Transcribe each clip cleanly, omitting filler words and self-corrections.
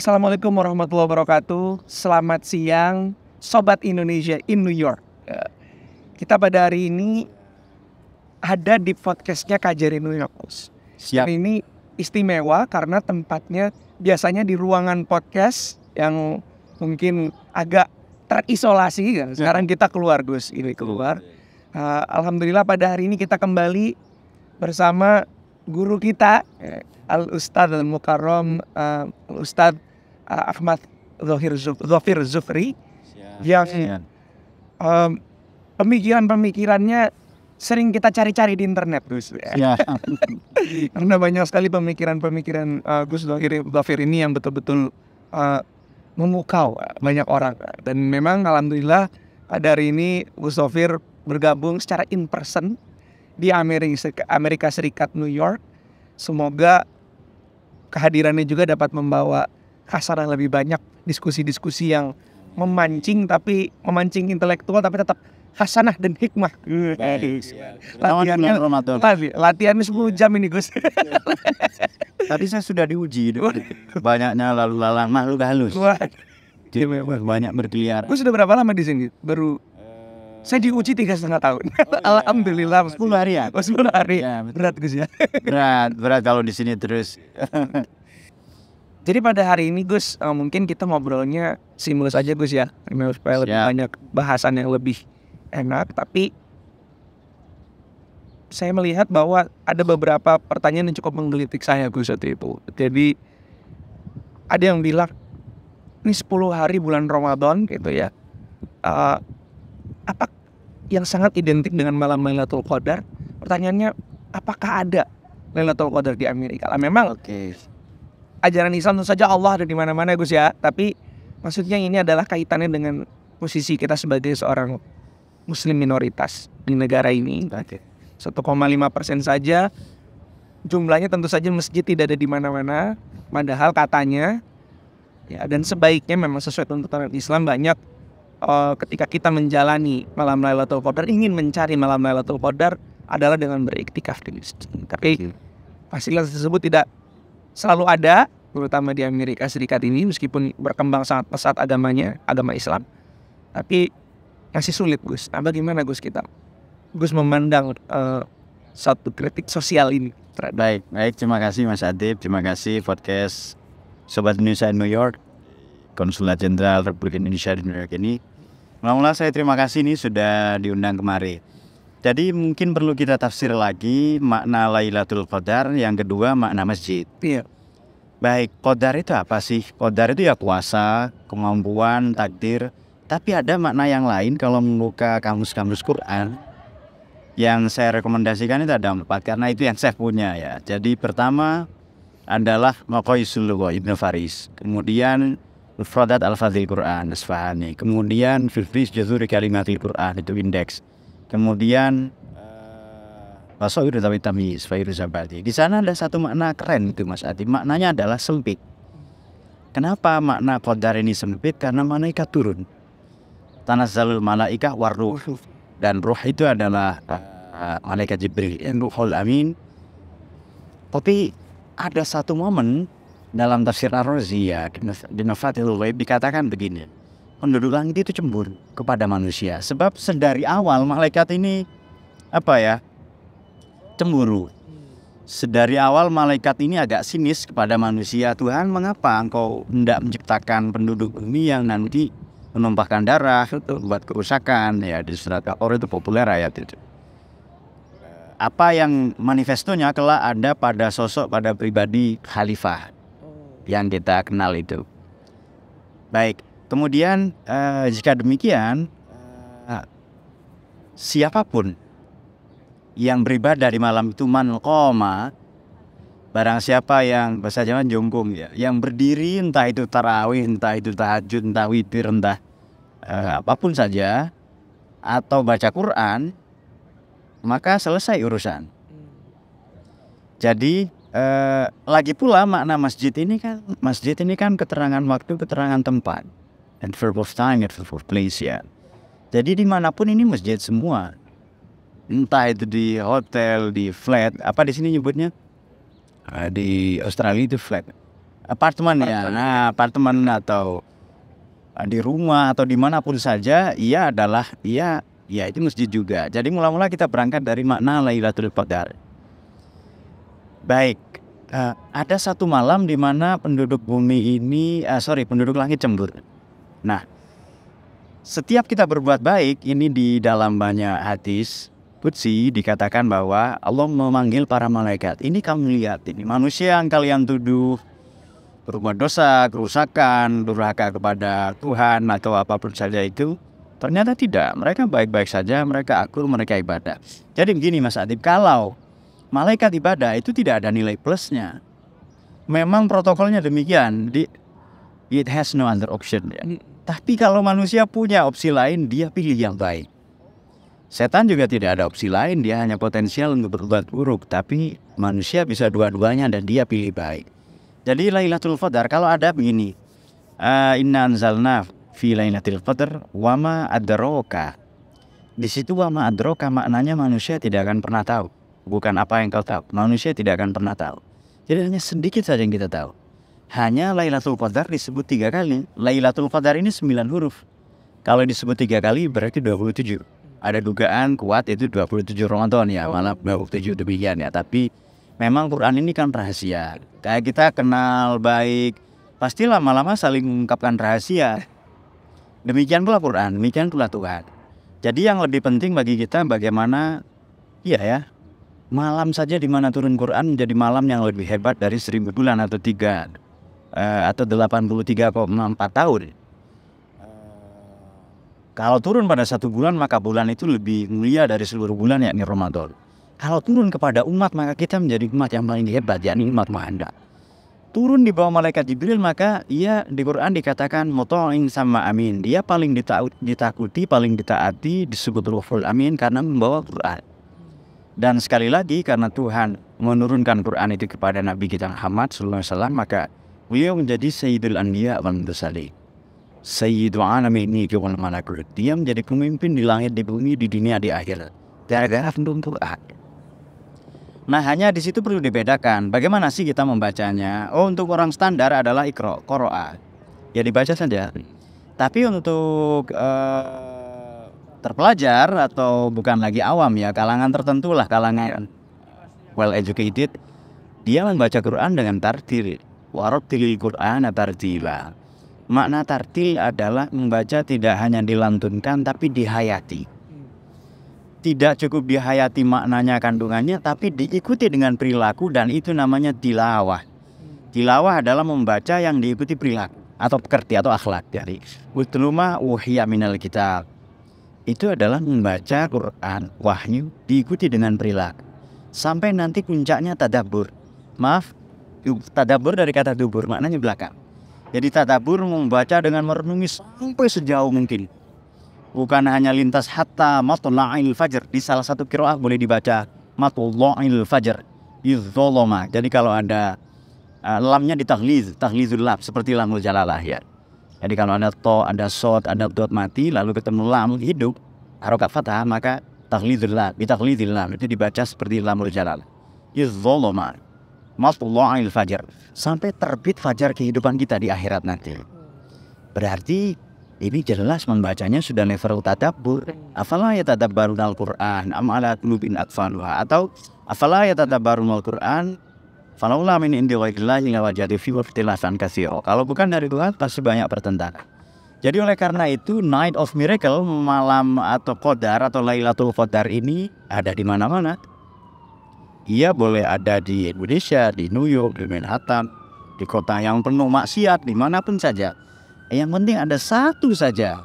Assalamualaikum warahmatullahi wabarakatuh. Selamat siang, Sobat Indonesia in New York. Kita pada hari ini ada di podcastnya KJRI New York. Siap. Ini istimewa karena tempatnya biasanya di ruangan podcast yang mungkin agak terisolasi kan. Sekarang kita keluar Gus, ini keluar. Alhamdulillah pada hari ini kita kembali bersama guru kita Al-Ustadz Al-Mukarram Al-Ustadz Ahmad Dhafir Zufri yang pemikiran-pemikirannya sering kita cari-cari di internet Gus. Ya. Karena banyak sekali pemikiran-pemikiran Gus Dhafir ini yang betul-betul memukau banyak orang. Dan memang alhamdulillah pada hari ini Gus Dhafir bergabung secara in person di Amerika Serikat New York. Semoga kehadirannya juga dapat membawa khasanah lebih banyak, diskusi-diskusi yang memancing intelektual tapi tetap khasanah dan hikmah. Latihannya 10 jam ini Gus. Tadi saya sudah diuji banyaknya lalu lalang makhluk halus. Banyak berkeliaran. Gus sudah berapa lama di sini? Baru saya diuji 3,5 tahun. Alhamdulillah 10 hari ya. 10 hari. Ya, berat Gus ya. Berat kalau di sini terus. Jadi pada hari ini Gus, mungkin kita ngobrolnya simulus aja Gus ya, supaya lebih banyak bahasan yang lebih enak. Tapi saya melihat bahwa ada beberapa pertanyaan yang cukup menggelitik saya Gus waktu itu. Jadi ada yang bilang, ini 10 hari bulan Ramadan gitu ya, apa yang sangat identik dengan malam Lailatul Qadar? Pertanyaannya, apakah ada Lailatul Qadar di Amerika? Memang ajaran Islam tentu saja Allah ada di mana-mana Gus ya. Tapi maksudnya ini adalah kaitannya dengan posisi kita sebagai seorang Muslim minoritas di negara ini. 1,5% saja jumlahnya, tentu saja masjid tidak ada di mana-mana. Padahal katanya ya, dan sebaiknya memang sesuai tuntunan Islam banyak ketika kita menjalani malam Lailatul Qadar, ingin mencari malam Lailatul Qadar adalah dengan beriktikaf di masjid. Tapi fasilitas tersebut tidak selalu ada, terutama di Amerika Serikat ini, meskipun berkembang sangat pesat agamanya, agama Islam. Tapi masih sulit Gus. Bagaimana Gus Gus memandang satu kritik sosial ini? Baik. Terima kasih Mas Adib. Terima kasih podcast Sobat Indonesia New York, Konsulat Jenderal Republik Indonesia di New York ini. Mula-mula saya terima kasih nih sudah diundang kemari. Jadi mungkin perlu kita tafsir lagi makna Lailatul Qadar, yang kedua makna masjid. Iya. Baik, Qadar itu apa sih? Qadar itu ya kuasa, kemampuan, takdir. Tapi ada makna yang lain kalau membuka kamus-kamus Quran. Yang saya rekomendasikan itu ada 4, karena itu yang saya punya ya. Jadi pertama adalah Maqayisul Lugha Ibnu Faris. Kemudian Mufradat Al-Fadhil Quran Isfahani. Kemudian Fifris Jazuri Kalimatil Quran, itu indeks. Kemudian Wasawir Tawi Tamiz Fairuz Zabadi. Di sana ada satu makna keren itu Mas Adi. Maknanya adalah sempit. Kenapa makna Qadar ini sempit? Karena malaikat turun. Tanazzalul malaikah warruh. Dan ruh itu adalah malaikat Jibril, Ruhul Amin. Tapi ada satu momen dalam tafsir Ar-Razi ya, di Mafatihul Ghaib dikatakan begini. Penduduk langit itu cemburu kepada manusia. Sebab sedari awal malaikat ini cemburu. Sedari awal malaikat ini agak sinis kepada manusia. Tuhan, mengapa engkau hendak menciptakan penduduk bumi yang nanti menumpahkan darah, membuat kerusakan? Ya, di surat Al-Qur'an itu populer ayat itu. Apa yang manifestonya kelak ada pada sosok, pada pribadi khalifah yang kita kenal itu. Baik. Kemudian jika demikian, siapapun yang beribadah di malam itu man qoma, barang siapa yang bahasa Jawa jongkong ya, yang berdiri, entah itu tarawih, entah itu tahajud, entah witir, entah apapun saja, atau baca Quran, maka selesai urusan. Jadi lagi pula makna masjid ini kan keterangan waktu, keterangan tempat. And verb of time, and verb of place ya. Jadi dimanapun ini masjid semua. Entah itu di hotel, di flat, apa di sini nyebutnya? Di Australia itu flat. apartemen ya. Nah, apartemen atau di rumah atau dimanapun saja, ia adalah ya itu masjid juga. Jadi mula-mula kita berangkat dari makna Lailatul Qadar. Baik, ada satu malam di mana penduduk bumi ini, penduduk langit cemburu. Nah, setiap kita berbuat baik, ini di dalam banyak hadis Qudsi dikatakan bahwa Allah memanggil para malaikat. Ini kamu lihat, ini manusia yang kalian tuduh berbuat dosa, kerusakan, durhaka kepada Tuhan atau apapun saja itu, ternyata tidak. Mereka baik-baik saja, mereka akur, mereka ibadah. Jadi begini Mas Adib, kalau malaikat ibadah itu tidak ada nilai plusnya. Memang protokolnya demikian, it has no other option ya. Tapi kalau manusia punya opsi lain, dia pilih yang baik. Setan juga tidak ada opsi lain, dia hanya potensial untuk berbuat buruk. Tapi manusia bisa dua-duanya dan dia pilih baik. Jadi Lailatul Qadar kalau ada begini, inna anzalna fi Lailatul Qadar wama adraka. Di situ wama adraka maknanya manusia tidak akan pernah tahu. Bukan apa yang kau tahu, manusia tidak akan pernah tahu. Jadi hanya sedikit saja yang kita tahu. Hanya Lailatul Qadar disebut 3 kali. Lailatul Qadar ini 9 huruf. Kalau disebut 3 kali berarti 27. Ada dugaan kuat itu 27 Ramadan ya, malah 27 demikian ya. Tapi memang Quran ini kan rahasia. Kayak kita kenal baik, pasti lama-lama saling mengungkapkan rahasia. Demikian pula Quran, demikian pula Tuhan. Jadi yang lebih penting bagi kita bagaimana, malam saja di mana turun Quran menjadi malam yang lebih hebat dari 1000 bulan atau 83,4 tahun. Kalau turun pada 1 bulan maka bulan itu lebih mulia dari seluruh bulan yakni Ramadan. Kalau turun kepada umat maka kita menjadi umat yang paling hebat, yakni umat Muhammad. Turun di bawah malaikat Jibril maka ia di Quran dikatakan muta'in sama amin. Dia paling ditakuti, paling ditaati, disebut Ruhul Amin karena membawa Quran. Dan sekali lagi karena Tuhan menurunkan Quran itu kepada Nabi kita Muhammad SAW, maka beliau menjadi Sayyidul Anbiya wal Mursalin. Sayyidul Alamin wal Malakut. Dia menjadi pemimpin di langit, di bumi, di dunia, di akhirat. Gara-gara Quran. Nah hanya di situ perlu dibedakan bagaimana sih kita membacanya. Oh, untuk orang standar adalah qiraah, ya dibaca saja. Tapi untuk terpelajar atau bukan lagi awam ya, kalangan tertentu lah, kalangan well educated, dia membaca Quran dengan tartil. Warattilil Qur'ana tartila. Makna tartil adalah membaca tidak hanya dilantunkan tapi dihayati. Tidak cukup dihayati maknanya, kandungannya, tapi diikuti dengan perilaku, dan itu namanya tilawah. Tilawah adalah membaca yang diikuti perilaku atau pekerti atau akhlak. Jadi utluma wahya minal kitab. Itu adalah membaca Quran, wahyu, diikuti dengan perilaku. Sampai nanti puncaknya tadabbur. Tadabbur dari kata dubur, maknanya belakang. Jadi tadabbur membaca dengan merenungi sampai sejauh mungkin. Bukan hanya lintas hatta matla'il fajr. Di salah satu qiraah boleh dibaca matla'il fajr idzoloma. Jadi kalau ada lamnya taglizul lam seperti lamul jalalah ya. Jadi kalau ada to, ada sod, ada dot mati lalu ketemu lam hidup harokat fathah, maka taglizul lam, bitaglizil lam itu dibaca seperti lamul jalalah. Idzoloma matla'il fajr sampai terbit fajar kehidupan kita di akhirat nanti. Berarti ini jelas membacanya sudah level tadabbur. Afala yatadabbarun al-Qur'an am ala qulubin aqfaluha, atau afala yatadabbarun al-Qur'an falaula min indi ghaiриllahi lawajadu fi ikhtilafan katsira. Kalau bukan dari Tuhan pasti banyak pertentangan. Jadi oleh karena itu Night of Miracle, malam atau Qadar atau Lailatul Qadar ini ada di mana-mana. Ia boleh ada di Indonesia, di New York, di Manhattan, di kota yang penuh maksiat, dimanapun saja. Yang penting ada satu saja,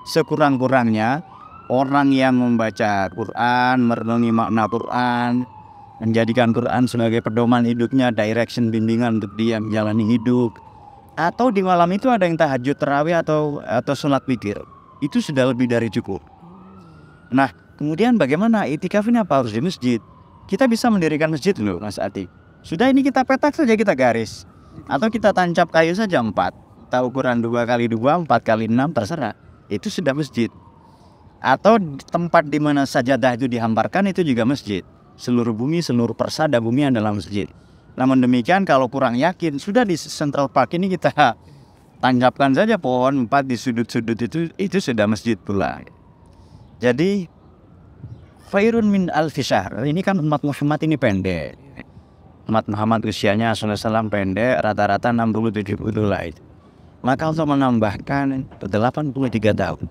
sekurang-kurangnya orang yang membaca Quran, merenungi makna Quran, menjadikan Quran sebagai pedoman hidupnya, direction, bimbingan untuk dia menjalani hidup. Atau di malam itu ada yang tahajud, tarawih atau sholat witir. Itu sudah lebih dari cukup. Nah, kemudian bagaimana itikaf ini, apa harus di masjid? Kita bisa mendirikan masjid loh Mas Ati. Sudah, ini kita petak saja, kita garis. Atau kita tancap kayu saja 4. Ukuran 2x2, 4x6 terserah. Itu sudah masjid. Atau tempat di mana sajadah itu dihamparkan itu juga masjid. Seluruh bumi, seluruh persada bumi adalah masjid. Namun demikian kalau kurang yakin, sudah di Central Park ini kita tanggapkan saja pohon 4 di sudut-sudut itu sudah masjid pula. Jadi khairun min alfi syahr. Ini kan umat Muhammad ini pendek. Umat Muhammad usianya SAW pendek, rata-rata 60-70 lah itu. Maka untuk menambahkan 83 tahun.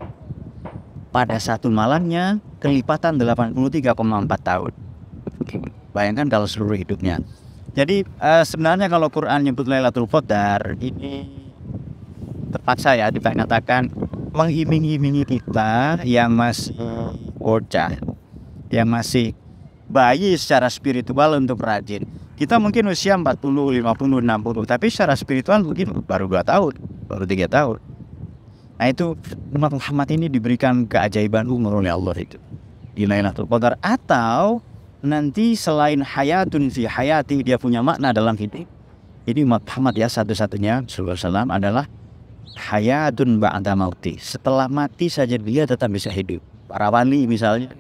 Pada satu malamnya kelipatan 83,4 tahun. Bayangkan kalau seluruh hidupnya. Jadi sebenarnya kalau Quran nyebut Lailatul Qadar ini terpaksa ya dikatakan mengiming-imingi kita yang masih bocah, yang masih bayi secara spiritual untuk rajin. Kita mungkin usia 40, 50, 60, tapi secara spiritual mungkin baru 2 tahun, baru 3 tahun. Nah itu umat Muhammad ini diberikan keajaiban umur oleh Allah itu di Lailatul Qadar. Atau nanti selain hayatun fi hayati, dia punya makna dalam hidup. Ini umat Muhammad ya satu-satunya sallallahu alaihi wasallam adalah hayatun ba'da mauti. Setelah mati saja dia tetap bisa hidup. Para wali misalnya,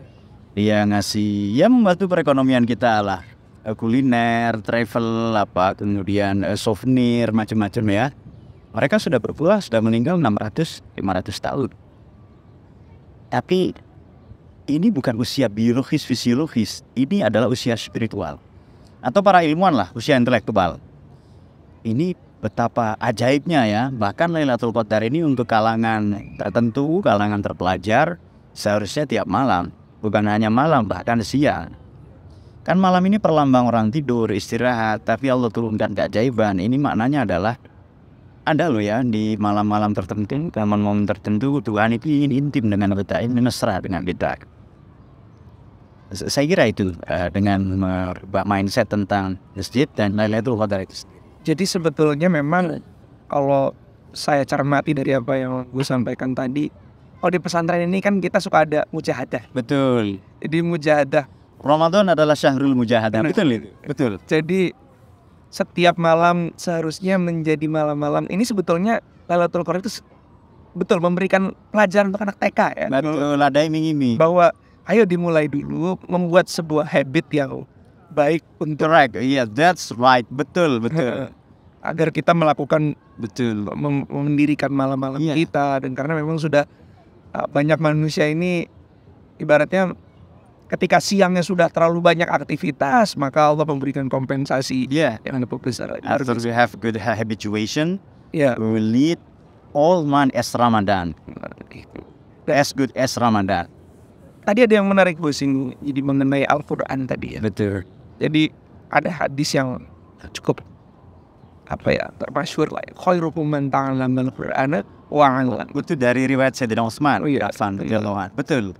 dia ngasih ya membantu perekonomian kita lah, kuliner, travel, apa kemudian souvenir macam-macam ya. Mereka sudah berpulang, sudah meninggal 600-500 tahun. Tapi ini bukan usia biologis fisiologis, ini adalah usia spiritual. Atau para ilmuwan lah, usia intelektual. Ini betapa ajaibnya ya. Bahkan Lailatul Qadar ini untuk kalangan tertentu, kalangan terpelajar, seharusnya tiap malam. Bukan hanya malam, bahkan siang. Kan malam ini perlambang orang tidur, istirahat. Tapi Allah turunkan keajaiban. Ini maknanya adalah ada loh ya di malam-malam tertentu, momen-momen tertentu Tuhan itu ingin intim dengan kita, ingin mesra dengan kita. Saya kira itu dengan merubah mindset tentang masjid dan Lailatul Qadar itu. Jadi sebetulnya memang kalau saya cermati dari apa yang gue sampaikan tadi, kalau di pesantren ini kan kita suka ada mujahadah. Betul. Jadi mujahadah. Ramadan adalah syahrul mujahadah. Betul itu. Betul. Jadi setiap malam seharusnya menjadi malam-malam. Ini sebetulnya Lailatul Qadar itu betul memberikan pelajaran untuk anak TK ya. Betul, ada iming-iming. Bahwa ayo dimulai dulu membuat sebuah habit yang baik untuk correct. Iya, that's right. Betul, betul. Agar kita melakukan betul mendirikan malam-malam kita. Dan karena memang sudah banyak manusia ini ibaratnya ketika siangnya sudah terlalu banyak aktivitas, maka Allah memberikan kompensasi yang lebih besar. After we have good habituation, we will lead all month as Ramadan, as good as Ramadan. Tadi ada yang menarik bos ini, jadi mengenai Al-Quran tadi ya. Betul. Jadi ada hadis yang cukup termasyhur lah. Khairukum man ta'allama al-Qur'ana wa 'allama. Itu dari riwayat Sayyidina Utsman. Oh iya. Betul.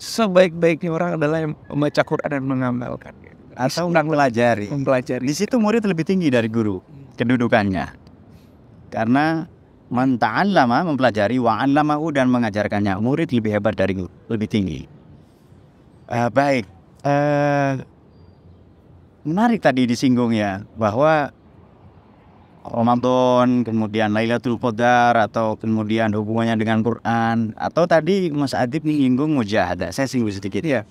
Sebaik-baiknya orang adalah yang membaca Quran dan mengamalkan. Atau mempelajari. Di situ murid lebih tinggi dari guru kedudukannya. Karena man ta'allama mempelajari wa 'allamahu dan mengajarkannya, murid lebih hebat dari guru, lebih tinggi. Baik. Menarik tadi disinggung ya bahwa Ramadan, kemudian Lailatul Qadar, atau kemudian hubungannya dengan Quran, atau tadi Mas Adib menyinggung mujahadah. Saya singgung sedikit ya.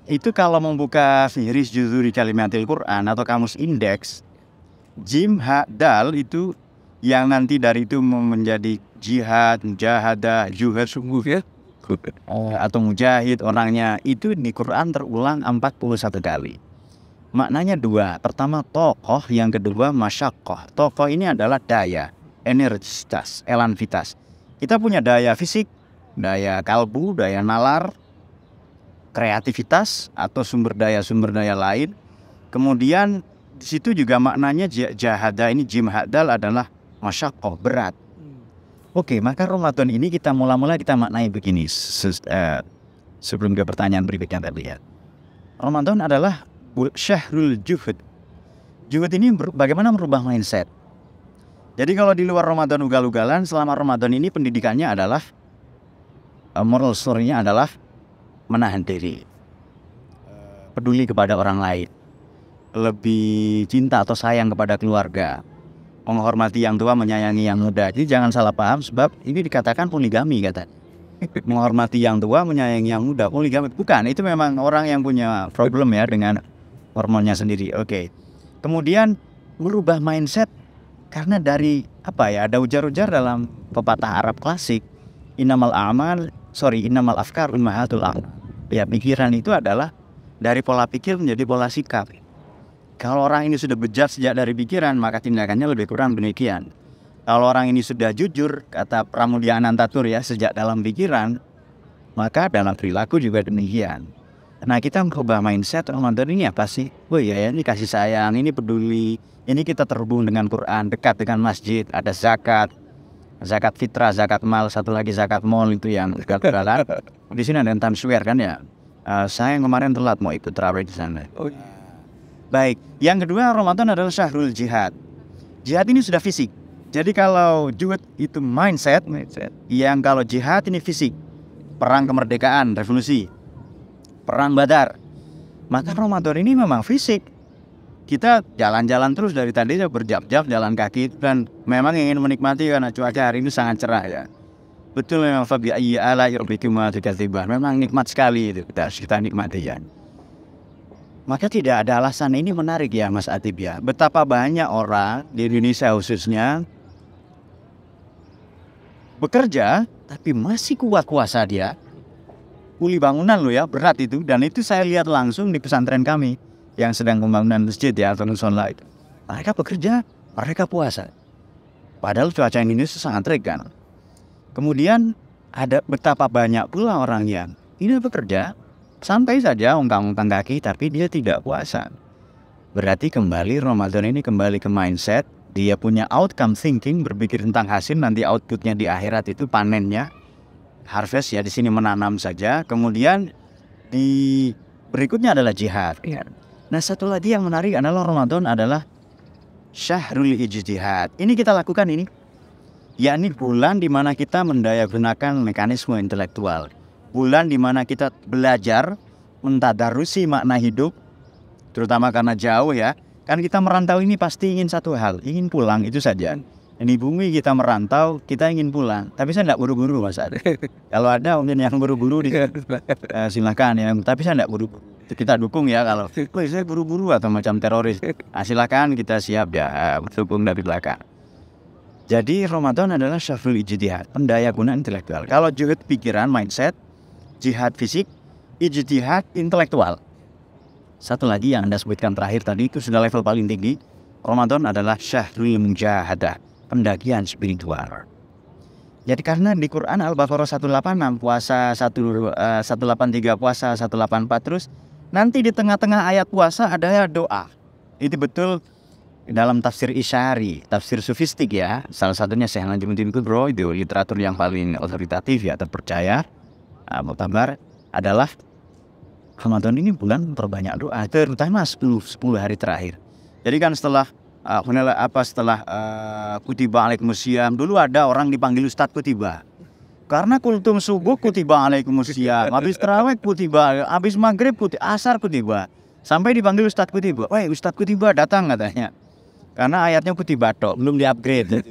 Itu kalau membuka Fihris Juzuri Kalimatil Quran atau kamus indeks, jim, ha, dal itu yang nanti dari itu menjadi jihad, mujahadah, juhad sungguh ya, atau mujahid orangnya, itu di Quran terulang 41 kali. Maknanya dua, pertama tokoh, yang kedua masyakoh. Tokoh ini adalah daya, energitas, elan vitas. Kita punya daya fisik, daya kalbu, daya nalar, kreativitas atau sumber daya lain. Kemudian di situ juga maknanya jahada ini jim hadal adalah masyakoh, berat. Oke, maka Ramadan ini kita mula-mula kita maknai begini sebelum ke pertanyaan berikutnya tadi ya. Ramadan adalah syahrul juhud. Juhud ini bagaimana merubah mindset. Jadi kalau di luar Ramadan ugal-ugalan, selama Ramadan ini pendidikannya adalah moral story-nya adalah menahan diri, peduli kepada orang lain, lebih cinta atau sayang kepada keluarga, menghormati yang tua, menyayangi yang muda. Jadi jangan salah paham, sebab ini dikatakan poligami katanya. Menghormati yang tua, menyayangi yang muda, poligami. Bukan, itu memang orang yang punya problem ya dengan hormonnya sendiri. Oke. Kemudian merubah mindset karena dari ada ujar-ujar dalam pepatah Arab klasik, innamal afkar ummahatul a'mal. Ya, pikiran itu adalah dari pola pikir menjadi pola sikap. Kalau orang ini sudah bejat sejak dari pikiran, maka tindakannya lebih kurang demikian. Kalau orang ini sudah jujur, kata Pramudia Anantatur ya, sejak dalam pikiran, maka dalam perilaku juga demikian. Nah, kita merubah mindset Ramadan ini apa sih? Oh iya ya, ini kasih sayang, ini peduli, ini kita terhubung dengan Quran, dekat dengan masjid, ada zakat fitrah, zakat mal, satu lagi zakat mall itu yang segala. Di sini ada Times Square kan ya. Saya kemarin telat mau ikut tarawih di sana. Oh iya. Baik, yang kedua Ramadan adalah syahrul jihad. Jihad ini sudah fisik. Jadi kalau juhud itu mindset, yang kalau jihad ini fisik. Perang kemerdekaan, revolusi, perang Badar. Maka Ramadan ini memang fisik. Kita jalan-jalan terus dari tadi berjam-jam jalan kaki dan memang ingin menikmati karena cuaca hari ini sangat cerah ya. Betul memang fabi ayyi ala'i rabbikuma tukadziban. Memang nikmat sekali itu kita nikmati ya. Maka tidak ada alasan, ini menarik ya Mas Atib ya. Betapa banyak orang di Indonesia khususnya bekerja tapi masih kuat puasa dia. Kuli bangunan loh ya, berat itu. Dan itu saya lihat langsung di pesantren kami yang sedang pembangunan masjid ya, atau musola itu. Mereka bekerja, mereka puasa. Padahal cuaca Indonesia sangat terik kan. Kemudian ada betapa banyak pula orang yang tidak bekerja, santai saja ongkang-ongkang kaki tapi dia tidak puasa. Berarti kembali Ramadan ini kembali ke mindset. Dia punya outcome thinking, berpikir tentang hasil, nanti outputnya di akhirat itu panennya. Harvest ya, di sini menanam saja. Kemudian di berikutnya adalah jihad. Nah, satu lagi yang menarik adalah Ramadan adalah syahrul ijtihad. Ini kita lakukan ini, yakni bulan di mana kita mendayagunakan mekanisme intelektual. Bulan di mana kita belajar mentadarusi makna hidup, terutama karena jauh ya. Kan kita merantau ini pasti ingin satu hal, ingin pulang, itu saja. Ini bumi kita merantau, kita ingin pulang. Tapi saya tidak buru-buru Mas Ade. Kalau ada mungkin yang buru-buru silakan ya. Tapi saya tidak buru-buru. Kita dukung ya kalau saya buru-buru atau macam teroris. Silakan, kita siap ya, dukung dari belakang. Jadi Ramadan adalah syahrul ijtihad, pendayagunaan intelektual. Kalau jihad pikiran, mindset, jihad fisik, ijtihad intelektual. Satu lagi yang Anda sebutkan terakhir tadi itu sudah level paling tinggi. Ramadan adalah syahrul mujahadah, pendakian spiritual. Jadi karena di Quran Al-Baqarah 186 puasa 183 puasa 184 terus nanti di tengah-tengah ayat puasa ada doa. Itu betul dalam tafsir Isyari, tafsir sufistik ya. Salah satunya Syekh Najmuddin Kubro, itu literatur yang paling otoritatif ya, terpercaya. Muktabar adalah Ramadan ini bulan terbanyak doa, terutama 10 hari terakhir. Jadi kan setelah kutiba alaikumusiyam, dulu ada orang dipanggil Ustadz Kutiba. Karena kultum subuh kutiba alaikumusiyam, habis tarawih kutiba, habis maghrib asar kutiba. Sampai dipanggil Ustadz Kutiba. Wah, Ustadz Kutiba datang katanya. Karena ayatnya kutiba tok, belum di-upgrade.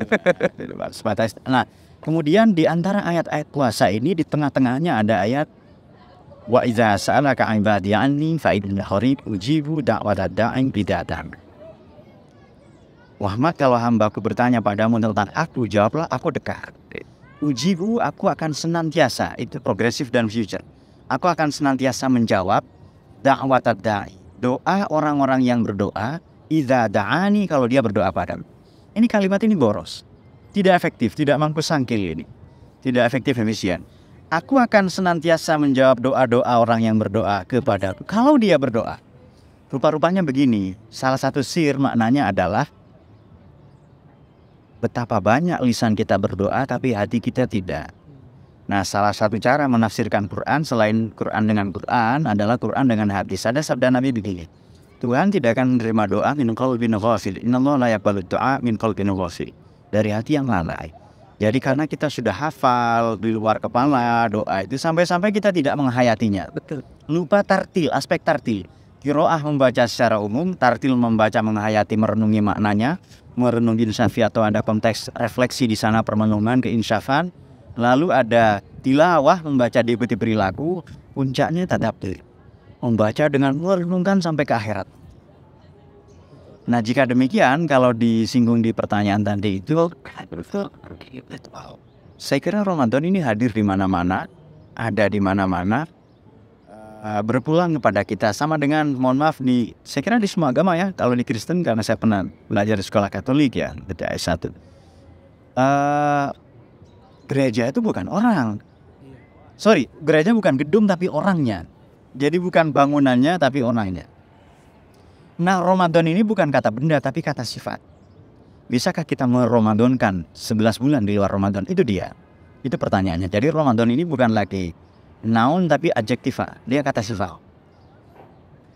Nah, kemudian di antara ayat-ayat puasa ini di tengah-tengahnya ada ayat wa idza sa'alaka 'ibadi 'anni fa inni qarib ujibu da'watad da'i bid'atan. Muhammad, kalau hambaku bertanya padamu tentang aku, jawablah aku dekat. Ujibu, aku akan senantiasa, itu progresif dan future. Aku akan senantiasa menjawab da'watad da'i, doa orang-orang yang berdoa, idza da'ani, kalau dia berdoa padamu. Ini kalimat ini boros, tidak efektif, tidak mampu sangkil ini, tidak efektif, efisien. Aku akan senantiasa menjawab doa-doa orang yang berdoa kepadaku kalau dia berdoa. Rupa-rupanya begini, salah satu sir maknanya adalah betapa banyak lisan kita berdoa tapi hati kita tidak. Nah, salah satu cara menafsirkan Quran selain Quran dengan Quran adalah Quran dengan hadis. Ada sabda Nabi begini, Tuhan tidak akan menerima doa min qalbin ghafil. Innallaha la yaqbalu du'a min qalbin ghafil. Dari hati yang lalai. Jadi karena kita sudah hafal di luar kepala doa itu sampai-sampai kita tidak menghayatinya. Betul. Lupa tartil, aspek tartil. Qiraah membaca secara umum, tartil membaca menghayati, merenungi maknanya, merenungi insyafi atau ada konteks refleksi di sana permenungan keinsyafan. Lalu ada tilawah membaca diikuti perilaku, puncaknya tadabbur. Membaca dengan merenungkan sampai ke akhirat. Nah, jika demikian, kalau disinggung di pertanyaan tadi itu, saya kira Ramadan ini hadir di mana-mana, ada di mana-mana, berpulang kepada kita sama dengan, mohon maaf, saya kira di semua agama ya. Kalau di Kristen, karena saya pernah belajar di sekolah Katolik ya, di S1. Gereja itu bukan orang. Sorry, gereja bukan gedung tapi orangnya. Jadi bukan bangunannya tapi orangnya. Nah, Ramadan ini bukan kata benda tapi kata sifat. Bisakah kita meramadankan 11 bulan di luar Ramadan? Itu dia. Itu pertanyaannya. Jadi Ramadan ini bukan lagi noun tapi adjektiva. Dia kata sifat.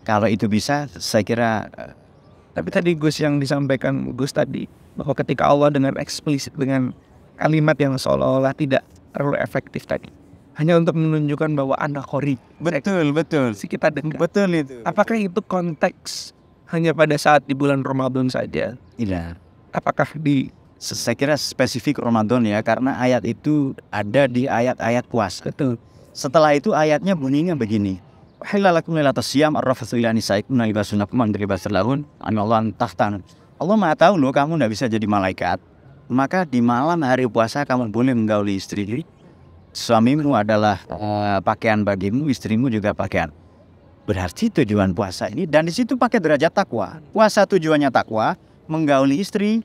Kalau itu bisa, saya kira. Tapi tadi Gus yang disampaikan Gus tadi, bahwa ketika Allah dengan eksplisit dengan kalimat yang seolah-olah tidak terlalu efektif tadi, hanya untuk menunjukkan bahwa Anda khori. Betul. Si kita dengar. Betul itu. Apakah itu konteks hanya pada saat di bulan Ramadan saja? Tidak. Apakah Saya kira spesifik Ramadan ya, karena ayat itu ada di ayat-ayat puasa. Betul. Setelah itu ayatnya bunyinya begini. Hilalakum lailatas siyam arrafatsu ila nisaikum libasun lakum wa libasul lahun anallahu tahtan. Allah Maha tahu loh, kamu tidak bisa jadi malaikat. Maka di malam hari puasa kamu boleh menggauli istri. Suamimu adalah pakaian bagimu, istrimu juga pakaian. Berarti tujuan puasa ini, dan di situ pakai derajat takwa. Puasa tujuannya takwa, menggauli istri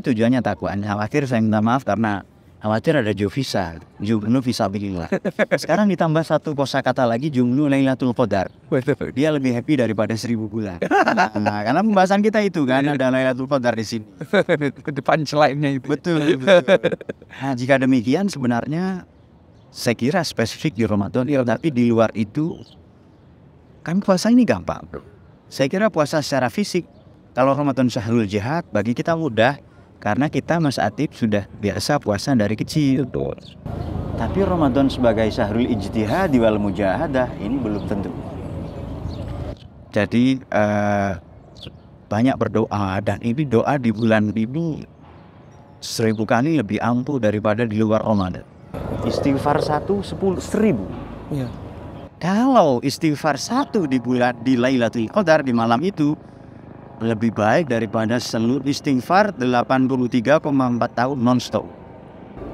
tujuannya takwa. Khawatir, saya minta maaf karena khawatir ada juvisa, jumlu fisabilillah. Sekarang ditambah satu kosakata lagi, jumlu Lailatul Qadar. Dia lebih happy daripada 1000 bulan. Nah, karena pembahasan kita itu kan ada Lailatul Qadar di sini. Punchline-nya itu. Betul. Nah, jika demikian sebenarnya saya kira spesifik di Ramadan, tapi di luar itu kan puasa ini gampang. Saya kira puasa secara fisik, kalau Ramadan syahrul jihad bagi kita mudah karena kita Mas Atib sudah biasa puasa dari kecil. Tapi Ramadan sebagai syahrul ijtihad wal mujahadah ini belum tentu. Jadi banyak berdoa, dan ini doa di bulan ini 1000 kali lebih ampuh daripada di luar Ramadan. Istighfar 10.000. Ya. Kalau istighfar 1 di Lailatul Qadar di malam itu lebih baik daripada seluruh istighfar 83,4 tahun non-stop.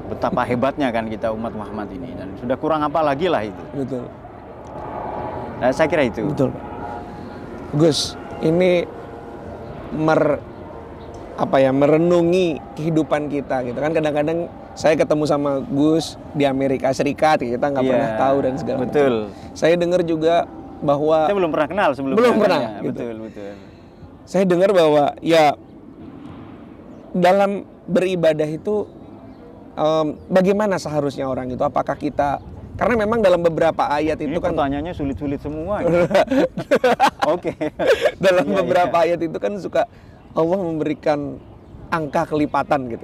Betapa hebatnya kan kita umat Muhammad ini, dan sudah kurang apa lagi lah itu. Betul. Nah, saya kira itu. Betul. Gus, ini merenungi kehidupan kita gitu kan. Kadang-kadang saya ketemu sama Gus di Amerika Serikat, kita nggak pernah tahu dan segala macam. Betul. Saya dengar juga bahwa Saya belum pernah kenal sebelumnya. Belum pernah, gitu. Betul. Saya dengar bahwa ya dalam beribadah itu bagaimana seharusnya orang itu? Apakah kita, karena memang dalam beberapa ayat itu kan pertanyaannya sulit-sulit semua. Oke. Dalam beberapa ayat itu kan suka Allah memberikan angka kelipatan gitu,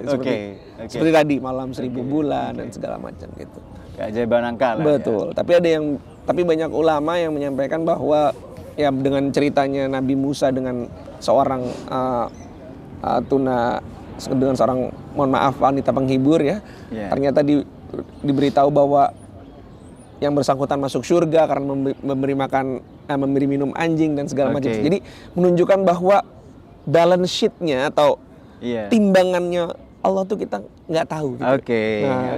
seperti tadi malam 1000 bulan dan segala macam gitu. Keajaiban angka lah. Betul. Ya. Tapi banyak ulama yang menyampaikan bahwa ya dengan ceritanya Nabi Musa dengan seorang dengan seorang, mohon maaf, wanita penghibur ya. Ternyata diberitahu bahwa yang bersangkutan masuk surga karena memberi minum anjing dan segala macam. Jadi menunjukkan bahwa balance sheet-nya atau timbangannya Allah tuh kita nggak tahu.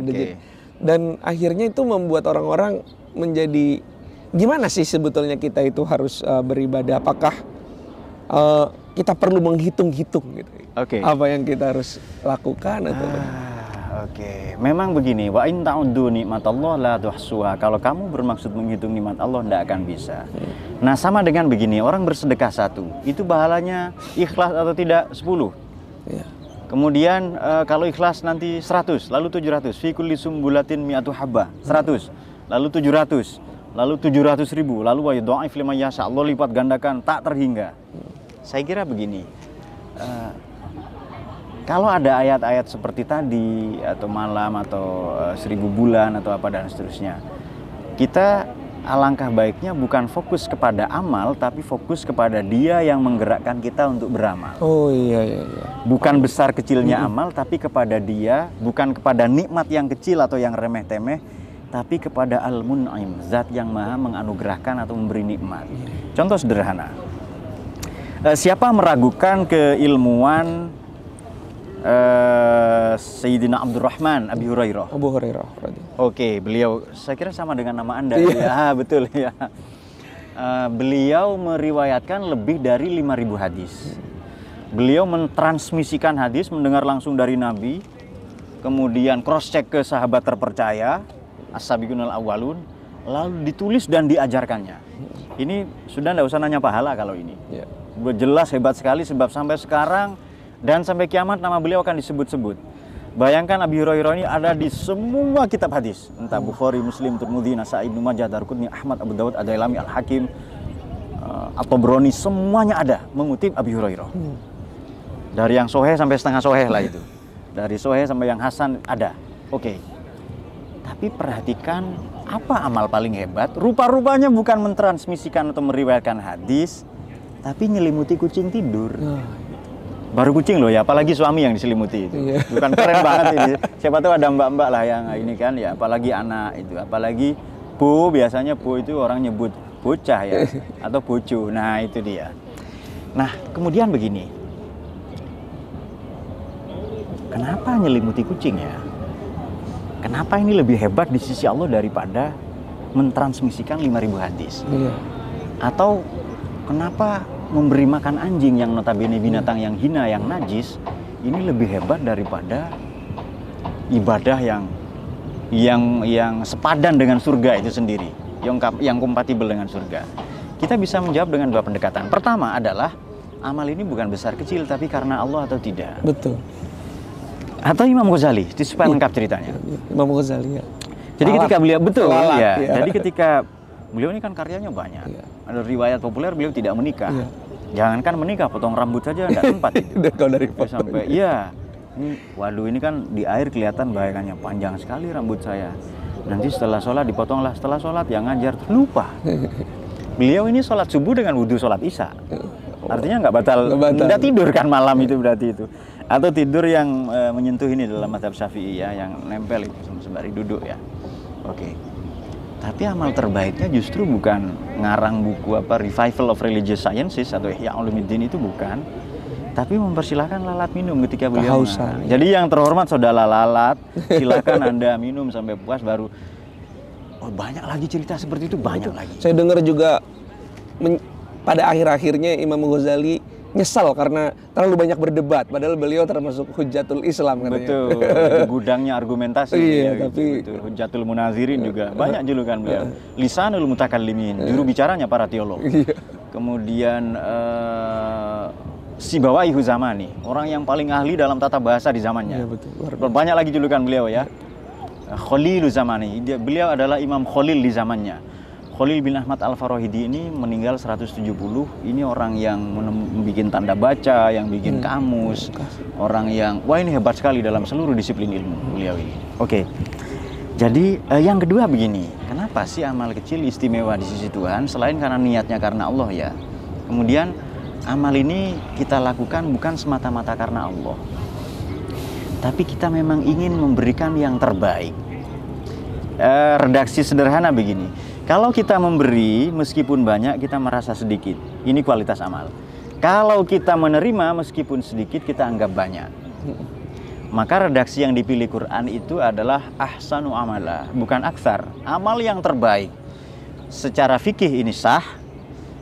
Gitu. Dan akhirnya itu membuat orang-orang menjadi, gimana sih sebetulnya kita itu harus beribadah? Apakah kita perlu menghitung-hitung gitu? Apa yang kita harus lakukan atau Memang begini, wa in ta'uddu nikmatallah la tuhsuha. Kalau kamu bermaksud menghitung nikmat Allah, tidak akan bisa. Nah, sama dengan begini, orang bersedekah 1, itu pahalanya ikhlas atau tidak 10. Kemudian kalau ikhlas nanti 100, lalu 700. Fi kulli sumbulatin mi'atu habbah, 100. Lalu 700, lalu 700.000, lalu wa yudha'if liman yasha. Allah lipat gandakan tak terhingga. Saya kira begini, kalau ada ayat-ayat seperti tadi, atau malam, atau 1000 bulan, atau apa dan seterusnya, kita alangkah baiknya bukan fokus kepada amal, tapi fokus kepada Dia yang menggerakkan kita untuk beramal. Bukan besar kecilnya amal, tapi kepada Dia, bukan kepada nikmat yang kecil atau yang remeh-temeh, tapi kepada Al-Mun'im, Zat yang Maha menganugerahkan atau memberi nikmat. Contoh sederhana, Siapa meragukan keilmuan Sayyidina Abdurrahman Abi Hurairah? Abu Hurairah. Oke, beliau saya kira sama dengan nama Anda. Ya, betul ya. Beliau meriwayatkan lebih dari 5.000 hadis. Beliau mentransmisikan hadis, mendengar langsung dari Nabi, kemudian cross check ke sahabat terpercaya, as-sabiqunal awwalun, lalu ditulis dan diajarkannya. Ini sudah tidak usah nanya pahala kalau ini. Jelas hebat sekali, sebab sampai sekarang dan sampai kiamat nama beliau akan disebut-sebut. Bayangkan Abi Hurairah ini ada di semua kitab hadis, entah Bukhari, Muslim, Tirmidzi, Nasa'i, Ibnu Majah, Darqutni, Ahmad, Abu Dawud, Ad-Dailami, Al-Hakim, At-Tabrani, semuanya ada mengutip Abi Hurairah. Dari yang soheh sampai setengah soheh lah itu. Dari soheh sampai yang hasan ada. Oke. Tapi perhatikan apa amal paling hebat? Rupa-rupanya bukan mentransmisikan atau meriwayatkan hadis, tapi nyelimuti kucing tidur. Baru kucing loh ya, apalagi suami yang diselimuti itu. Bukan keren banget ini. Siapa tahu ada mbak-mbak lah yang ini kan ya, apalagi anak itu, apalagi bu, biasanya bu itu orang nyebut bocah ya atau bojo. Nah, itu dia. Nah, kemudian begini. Kenapa nyelimuti kucing ya? Kenapa ini lebih hebat di sisi Allah daripada mentransmisikan 5.000 hadis? Atau kenapa memberi makan anjing yang notabene binatang yang hina, yang najis, ini lebih hebat daripada ibadah yang sepadan dengan surga itu sendiri, yang kompatibel dengan surga. Kita bisa menjawab dengan dua pendekatan. Pertama adalah amal ini bukan besar kecil, tapi karena Allah atau tidak. Betul. Atau Imam Ghazali, supaya lengkap ceritanya. Imam Ghazali ya. Jadi ketika beliau ya. Jadi ketika beliau ini kan karyanya banyak. Ada riwayat populer beliau tidak menikah. Jangankan menikah, potong rambut saja enggak sempat. Sampai ini waduh, ini kan di air kelihatan bayangannya panjang sekali rambut saya. Nanti setelah sholat dipotonglah, setelah sholat yang ngajar lupa. Beliau ini sholat subuh dengan wudhu sholat isya. Artinya nggak batal. Nggak tidur kan malam itu berarti itu. Atau tidur yang menyentuh ini dalam mazhab Syafi'i ya, yang nempel itu sembari duduk ya. Oke. Tapi amal terbaiknya justru bukan ngarang buku apa Revival of Religious Sciences atau Ihya Ulumuddin, itu bukan. Tapi mempersilahkan lalat minum ketika beliau. Jadi yang terhormat saudara lalat, silakan Anda minum sampai puas baru. Oh, banyak lagi cerita seperti itu, banyak lagi. Saya dengar juga pada akhir-akhirnya Imam Ghazali nyesal karena terlalu banyak berdebat, padahal beliau termasuk Hujjatul Islam katanya. Betul, itu gudangnya argumentasi. Tapi gitu. Hujjatul Munazirin juga banyak julukan beliau. Lisanul Mutakallimin, juru bicaranya para teolog. Kemudian Sibawaihu Zamani, orang yang paling ahli dalam tata bahasa di zamannya. Banyak lagi julukan beliau ya. Khalilu Zamani, beliau adalah Imam Khalil di zamannya. Khalil bin Ahmad Al-Farahidi ini meninggal 170. Ini orang yang membuat tanda baca, yang bikin kamus, orang yang wah ini hebat sekali dalam seluruh disiplin ilmu beliau ini. Oke. Jadi yang kedua begini, kenapa sih amal kecil istimewa di sisi Tuhan selain karena niatnya karena Allah ya. Kemudian amal ini kita lakukan bukan semata-mata karena Allah, tapi kita memang ingin memberikan yang terbaik. Redaksi sederhana begini. Kalau kita memberi meskipun banyak, kita merasa sedikit. Ini kualitas amal. Kalau kita menerima meskipun sedikit, kita anggap banyak. Maka redaksi yang dipilih Quran itu adalah ahsanu amala, bukan aksar. Amal yang terbaik. Secara fikih ini sah,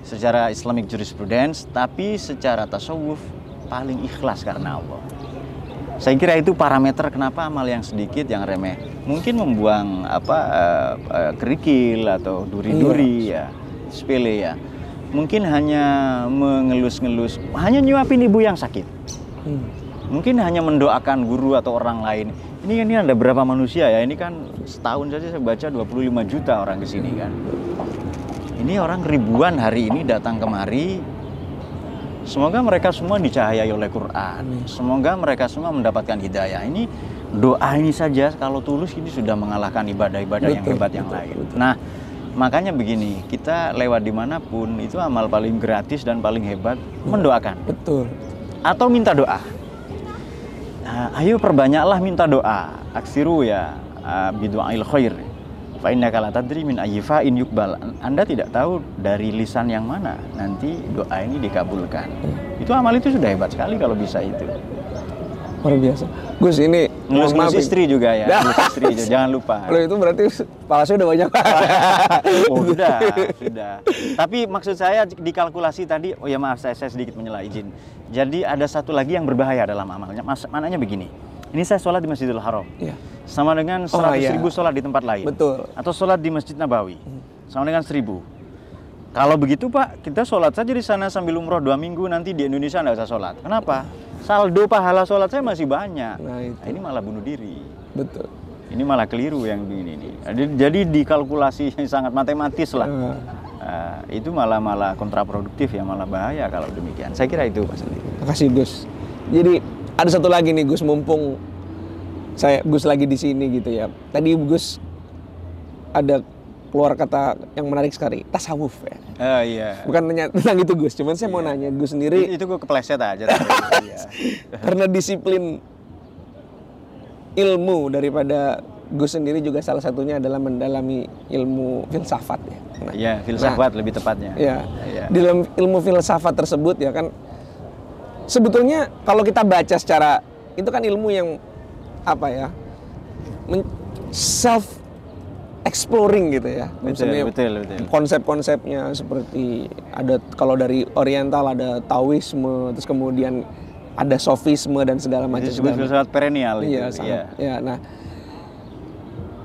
secara Islamic jurisprudence, tapi secara tasawuf paling ikhlas karena Allah. Saya kira itu parameter kenapa amal yang sedikit, yang remeh, mungkin membuang kerikil atau duri-duri ya, sepele ya. Mungkin hanya mengelus-ngelus, hanya nyuapin ibu yang sakit. Mungkin hanya mendoakan guru atau orang lain. Ini ada berapa manusia ya? Ini kan setahun saja saya baca 25 juta orang ke sini kan. Ini orang ribuan hari ini datang kemari. Semoga mereka semua dicahayai oleh Quran. Semoga mereka semua mendapatkan hidayah. Ini doa ini saja kalau tulus ini sudah mengalahkan ibadah-ibadah yang hebat yang lain. Nah, makanya begini, kita lewat dimanapun itu amal paling gratis dan paling hebat mendoakan. Betul. Atau minta doa. Nah, ayo perbanyaklah minta doa. Aksiru ya bidu'ail khair. Fa innaka la tadri min ayyi fa'in yuqbal. Anda tidak tahu dari lisan yang mana nanti doa ini dikabulkan. Itu amal itu sudah hebat sekali kalau bisa itu. Luar biasa. Gus, ini Ngelus istri juga ya, ngelus istri juga, jangan lupa. Kalau itu berarti palasnya udah banyak. Oh, sudah. Tapi maksud saya dikalkulasi tadi, oh ya maaf saya sedikit menyela, izin. Jadi ada satu lagi yang berbahaya dalam amalnya. Maknanya begini. Ini saya sholat di Masjidil Haram. Iya. Sama dengan 100.000 sholat di tempat lain. Betul. Atau sholat di Masjid Nabawi. Sama dengan 1.000. Kalau begitu Pak, kita sholat saja di sana sambil umroh 2 minggu, nanti di Indonesia nggak usah sholat. Kenapa? Saldo pahala sholat saya masih banyak. Nah, ini malah bunuh diri. Betul. Ini malah keliru yang begini nih. Jadi dikalkulasi sangat matematis lah. Itu malah kontraproduktif ya, malah bahaya kalau demikian. Saya kira itu Mas Andi. Makasih Gus. Jadi ada satu lagi nih Gus, mumpung Gus lagi di sini gitu ya. Tadi Gus ada keluar kata yang menarik sekali, tasawuf ya. Oh iya. Bukan nanya tentang itu Gus, cuman saya mau nanya Gus sendiri. Itu gue kepleset aja. Iya. Karena disiplin ilmu daripada Gus sendiri juga salah satunya adalah mendalami ilmu filsafat ya. Iya, filsafat lebih tepatnya. Iya. Di dalam ilmu filsafat tersebut ya kan, sebetulnya kalau kita baca secara, itu kan ilmu yang apa ya, self exploring gitu ya. Betul. Konsep-konsepnya seperti ada, kalau dari Oriental ada Taoisme, terus kemudian ada Sofisme dan segala macam. Disebut filsafat perennial itu. Iya, ya. Nah,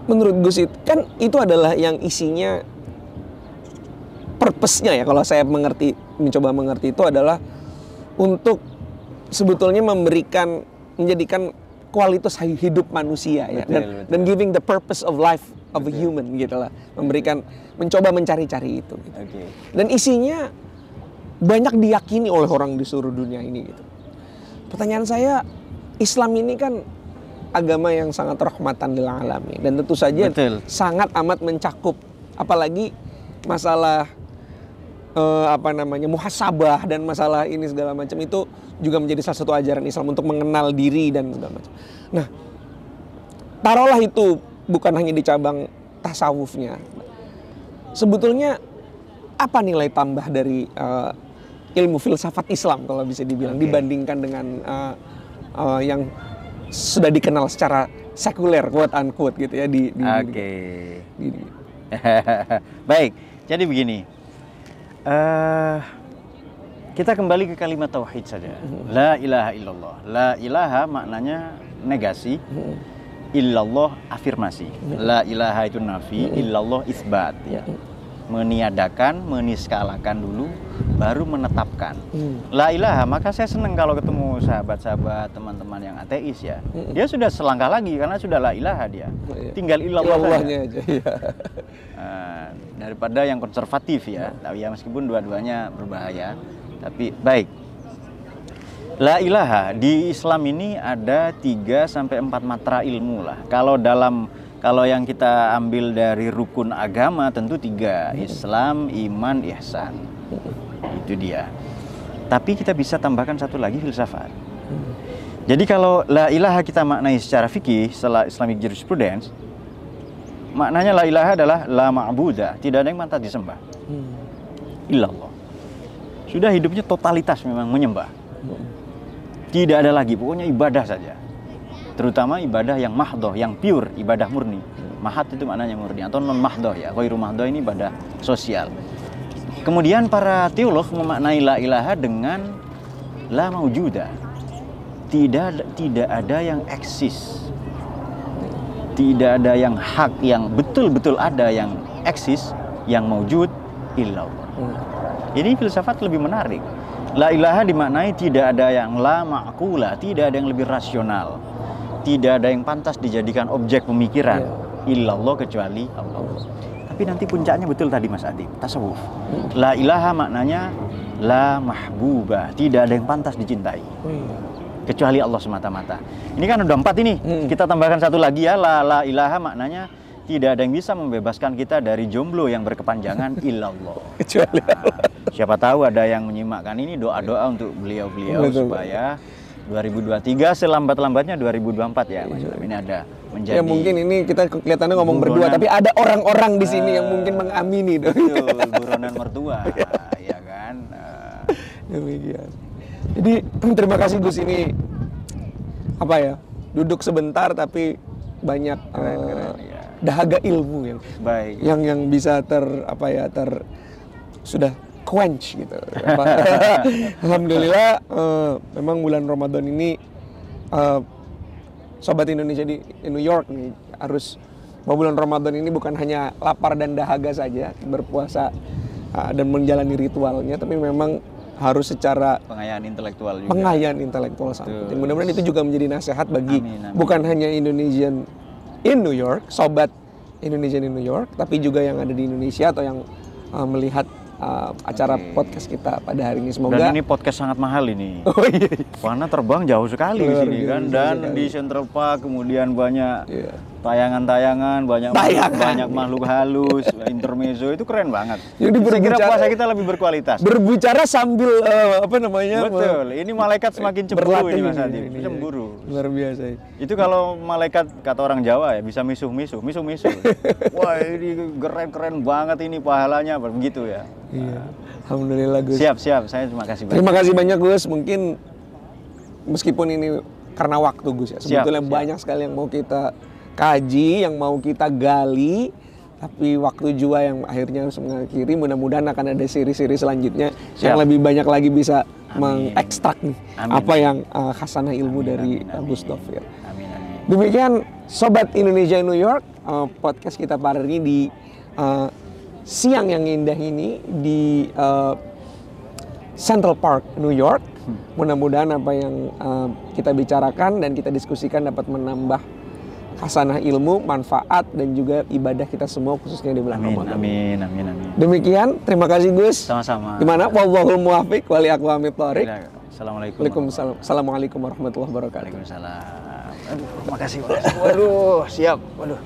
menurut Gus kan itu adalah yang isinya purpose-nya ya, kalau saya mencoba mengerti itu adalah untuk sebetulnya menjadikan kualitas hidup manusia ya, betul. Dan giving the purpose of life of a human gitu lah, mencoba mencari-cari itu gitu. Okay. Dan isinya banyak diyakini oleh orang di seluruh dunia ini gitu. Pertanyaan saya, Islam ini kan agama yang sangat rahmatan lil alamin, dan tentu saja sangat amat mencakup, apalagi masalah muhasabah dan masalah ini segala macam, itu juga menjadi salah satu ajaran Islam untuk mengenal diri dan segala macam. Nah, taruhlah itu bukan hanya di cabang tasawufnya. Sebetulnya apa nilai tambah dari ilmu filsafat Islam kalau bisa dibilang dibandingkan dengan yang sudah dikenal secara sekuler, quote unquote gitu ya di Baik, jadi begini. Kita kembali ke kalimat tauhid saja. La ilaha illallah. La ilaha maknanya negasi, illallah afirmasi. La ilaha itu nafi, illallah isbat ya. Meniadakan, meniskalakan dulu, baru menetapkan. La ilaha, maka saya senang kalau ketemu sahabat-sahabat, teman-teman yang ateis ya. Dia sudah selangkah lagi karena sudah la ilaha dia. Tinggal illallahnya aja. Daripada yang konservatif ya. Ya meskipun dua-duanya berbahaya, tapi baik. La ilaha di Islam ini ada 3 sampai 4 matra ilmu lah. Kalau yang kita ambil dari rukun agama tentu 3, Islam, iman, ihsan. Itu dia. Tapi kita bisa tambahkan satu lagi, filsafat. Jadi kalau la ilaha kita maknai secara fikih setelah Islamic jurisprudence, maknanya la ilaha adalah la ma'budah, tidak ada yang pantas disembah. Illallah. Sudah hidupnya totalitas memang menyembah. Tidak ada lagi, pokoknya ibadah saja. Terutama ibadah yang mahdoh, yang pure, ibadah murni. Mahat itu maknanya murni, atau non mahdoh ya. Ghairu mahdoh ini ibadah sosial. Kemudian para teolog memaknai la ilaha dengan la maujudah. Tidak ada yang eksis. Tidak ada yang hak, yang betul-betul ada, yang eksis, yang maujud, illallah. Ini filsafat lebih menarik. La ilaha dimaknai tidak ada yang la ma'kulah, tidak ada yang lebih rasional. Tidak ada yang pantas dijadikan objek pemikiran, illallah, kecuali Allah. Tapi nanti puncaknya betul tadi Mas Adib, tasawuf. La ilaha maknanya la mahbubah, tidak ada yang pantas dicintai, kecuali Allah semata-mata. Ini kan udah 4 ini. Kita tambahkan satu lagi ya, la ilaha maknanya tidak ada yang bisa membebaskan kita dari jomblo yang berkepanjangan illallah. Kecuali Allah. Siapa tahu ada yang menyimakkan ini, doa-doa untuk beliau-beliau supaya 2023 selambat-lambatnya 2024 ya Mas Ilham. Ini ada menjadi. Ya mungkin ini kita kelihatannya ngomong berdua, tapi ada orang-orang di sini yang mungkin mengamini dong. Betul, buronan mertua, ya kan. Demikian. Jadi terima kasih Gus, ini apa ya, duduk sebentar tapi banyak ya. dahaga ilmu Baik. yang bisa sudah quench gitu. Alhamdulillah, memang bulan Ramadan ini sobat Indonesia di New York nih harus, bahwa bulan Ramadan ini bukan hanya lapar dan dahaga saja berpuasa dan menjalani ritualnya, tapi memang harus secara Pengayaan intelektual juga. pengayaan intelektual sampai. Mudah-mudahan itu juga menjadi nasihat bagi Amin. bukan hanya Indonesian in New York, sobat Indonesian in New York, tapi juga yang ada di Indonesia atau yang melihat acara podcast kita pada hari ini. Semoga. Dan ini podcast sangat mahal ini. Oh iya. Karena terbang jauh sekali di Luar sini biasa kan, dan sekali. di Central Park kemudian banyak Iya. tayangan-tayangan, banyak makhluk halus, intermezzo, itu keren banget. Jadi Saya kira berbicara- puasa kita lebih berkualitas. Berbicara sambil Betul, ini malaikat semakin cemburu berlatih ini Mas ini, Adi, ini. cemburu. Luar biasa. Itu kalau malaikat kata orang Jawa ya bisa misuh-misuh. Wah ini keren banget ini pahalanya, begitu ya. Iya. Alhamdulillah Gus. Siap, saya terima kasih banyak. Terima kasih banyak Gus. Mungkin meskipun ini karena waktu Gus ya, sebetulnya siap. banyak sekali yang mau kita kaji, yang mau kita gali, tapi waktu juga yang akhirnya harus mengakhiri. Mudah-mudahan akan ada seri-seri selanjutnya yang lebih banyak lagi bisa mengekstrak nih apa yang khasanah ilmu dari Gus Dhofir. Amin. Demikian Sobat Indonesia New York, podcast kita pada hari ini di siang yang indah ini di Central Park, New York. Mudah-mudahan apa yang kita bicarakan dan kita diskusikan dapat menambah khasanah ilmu, manfaat, dan juga ibadah kita semua khususnya di bulan Ramadan. Amin. Demikian, terima kasih Gus. Sama-sama. Gimana? Wallahul muwaffiq wali aqwamit thoriq. Assalamualaikum. Waalaikumsalam. Assalamualaikum warahmatullahi wabarakatuh. Waalaikumsalam. Aduh, makasih Mas. Waduh, siap. Waduh.